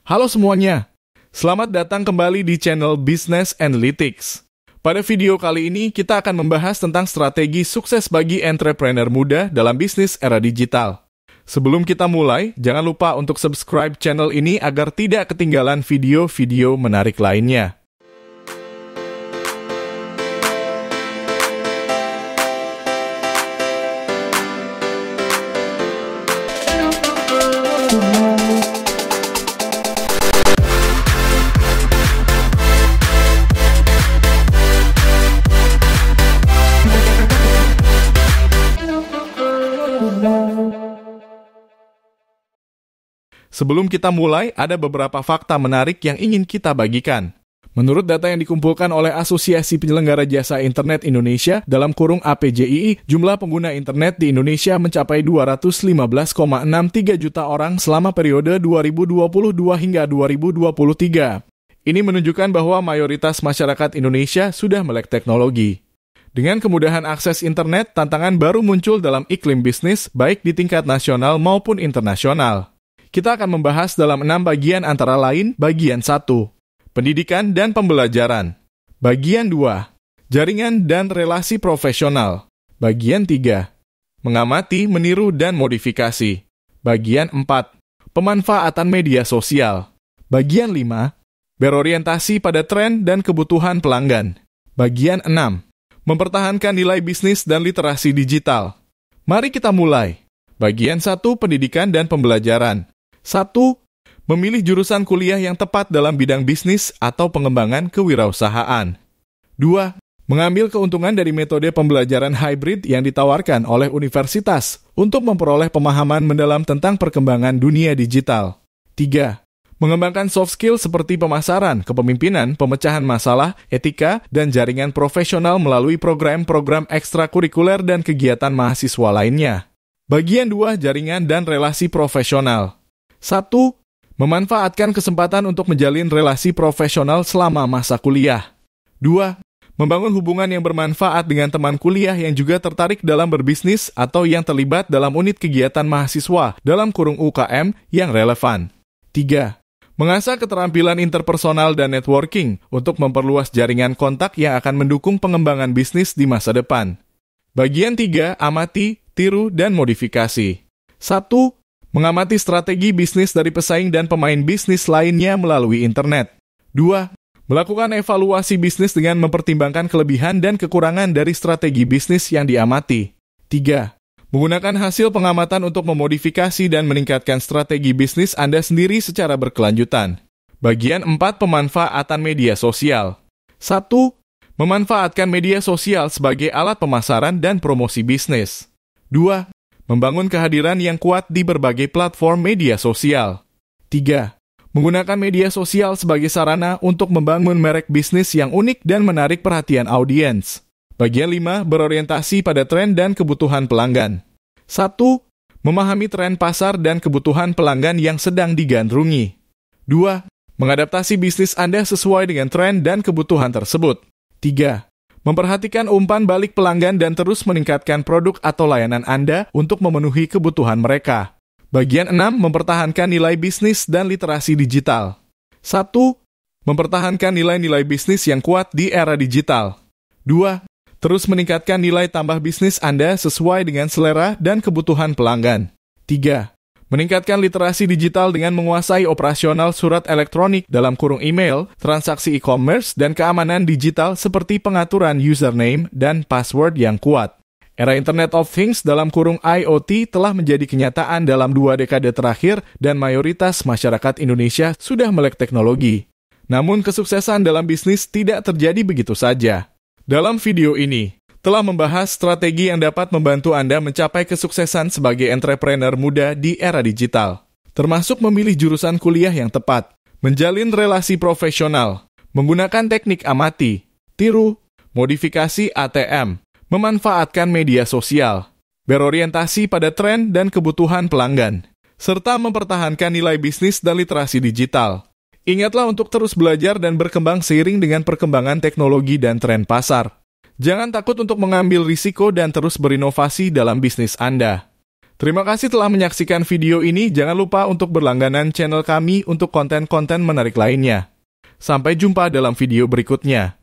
Halo semuanya, selamat datang kembali di channel Business Analytics. Pada video kali ini kita akan membahas tentang strategi sukses bagi entrepreneur muda dalam bisnis era digital. Sebelum kita mulai, jangan lupa untuk subscribe channel ini agar tidak ketinggalan video-video menarik lainnya. Sebelum kita mulai, ada beberapa fakta menarik yang ingin kita bagikan. Menurut data yang dikumpulkan oleh Asosiasi Penyelenggara Jasa Internet Indonesia dalam kurung APJII, jumlah pengguna internet di Indonesia mencapai 215,63 juta orang selama periode 2022 hingga 2023. Ini menunjukkan bahwa mayoritas masyarakat Indonesia sudah melek teknologi. Dengan kemudahan akses internet, tantangan baru muncul dalam iklim bisnis, baik di tingkat nasional maupun internasional. Kita akan membahas dalam 6 bagian antara lain. Bagian 1, pendidikan dan pembelajaran. Bagian 2, jaringan dan relasi profesional. Bagian 3, mengamati, meniru, dan modifikasi. Bagian 4, pemanfaatan media sosial. Bagian 5, berorientasi pada tren dan kebutuhan pelanggan. Bagian 6, mempertahankan nilai bisnis dan literasi digital. Mari kita mulai. Bagian 1, pendidikan dan pembelajaran. 1. Memilih jurusan kuliah yang tepat dalam bidang bisnis atau pengembangan kewirausahaan. 2. Mengambil keuntungan dari metode pembelajaran hybrid yang ditawarkan oleh universitas untuk memperoleh pemahaman mendalam tentang perkembangan dunia digital. 3. Mengembangkan soft skill seperti pemasaran, kepemimpinan, pemecahan masalah, etika, dan jaringan profesional melalui program-program ekstrakurikuler dan kegiatan mahasiswa lainnya. Bagian 2, jaringan dan relasi profesional. 1. Memanfaatkan kesempatan untuk menjalin relasi profesional selama masa kuliah. 2. Membangun hubungan yang bermanfaat dengan teman kuliah yang juga tertarik dalam berbisnis atau yang terlibat dalam unit kegiatan mahasiswa dalam kurung UKM yang relevan. 3. Mengasah keterampilan interpersonal dan networking untuk memperluas jaringan kontak yang akan mendukung pengembangan bisnis di masa depan. Bagian 3, amati, tiru, dan modifikasi. 1. Mengamati strategi bisnis dari pesaing dan pemain bisnis lainnya melalui internet. 2. Melakukan evaluasi bisnis dengan mempertimbangkan kelebihan dan kekurangan dari strategi bisnis yang diamati. 3. Menggunakan hasil pengamatan untuk memodifikasi dan meningkatkan strategi bisnis Anda sendiri secara berkelanjutan. Bagian 4, pemanfaatan media sosial. 1. Memanfaatkan media sosial sebagai alat pemasaran dan promosi bisnis. 2. Membangun kehadiran yang kuat di berbagai platform media sosial. 3. Menggunakan media sosial sebagai sarana untuk membangun merek bisnis yang unik dan menarik perhatian audiens. Bagian 5, berorientasi pada tren dan kebutuhan pelanggan. 1. Memahami tren pasar dan kebutuhan pelanggan yang sedang digandrungi. 2. Mengadaptasi bisnis Anda sesuai dengan tren dan kebutuhan tersebut. 3. Memperhatikan umpan balik pelanggan dan terus meningkatkan produk atau layanan Anda untuk memenuhi kebutuhan mereka. Bagian 6, mempertahankan nilai bisnis dan literasi digital. 1. Mempertahankan nilai-nilai bisnis yang kuat di era digital. 2. Terus meningkatkan nilai tambah bisnis Anda sesuai dengan selera dan kebutuhan pelanggan. 3. Meningkatkan literasi digital dengan menguasai operasional surat elektronik dalam kurung email, transaksi e-commerce, dan keamanan digital seperti pengaturan username dan password yang kuat. Era Internet of Things dalam kurung IoT telah menjadi kenyataan dalam 2 dekade terakhir dan mayoritas masyarakat Indonesia sudah melek teknologi. Namun kesuksesan dalam bisnis tidak terjadi begitu saja. Dalam video ini, telah membahas strategi yang dapat membantu Anda mencapai kesuksesan sebagai entrepreneur muda di era digital, termasuk memilih jurusan kuliah yang tepat, menjalin relasi profesional, menggunakan teknik amati, tiru, modifikasi ATM, memanfaatkan media sosial, berorientasi pada tren dan kebutuhan pelanggan, serta mempertahankan nilai bisnis dan literasi digital. Ingatlah untuk terus belajar dan berkembang seiring dengan perkembangan teknologi dan tren pasar. Jangan takut untuk mengambil risiko dan terus berinovasi dalam bisnis Anda. Terima kasih telah menyaksikan video ini. Jangan lupa untuk berlangganan channel kami untuk konten-konten menarik lainnya. Sampai jumpa dalam video berikutnya.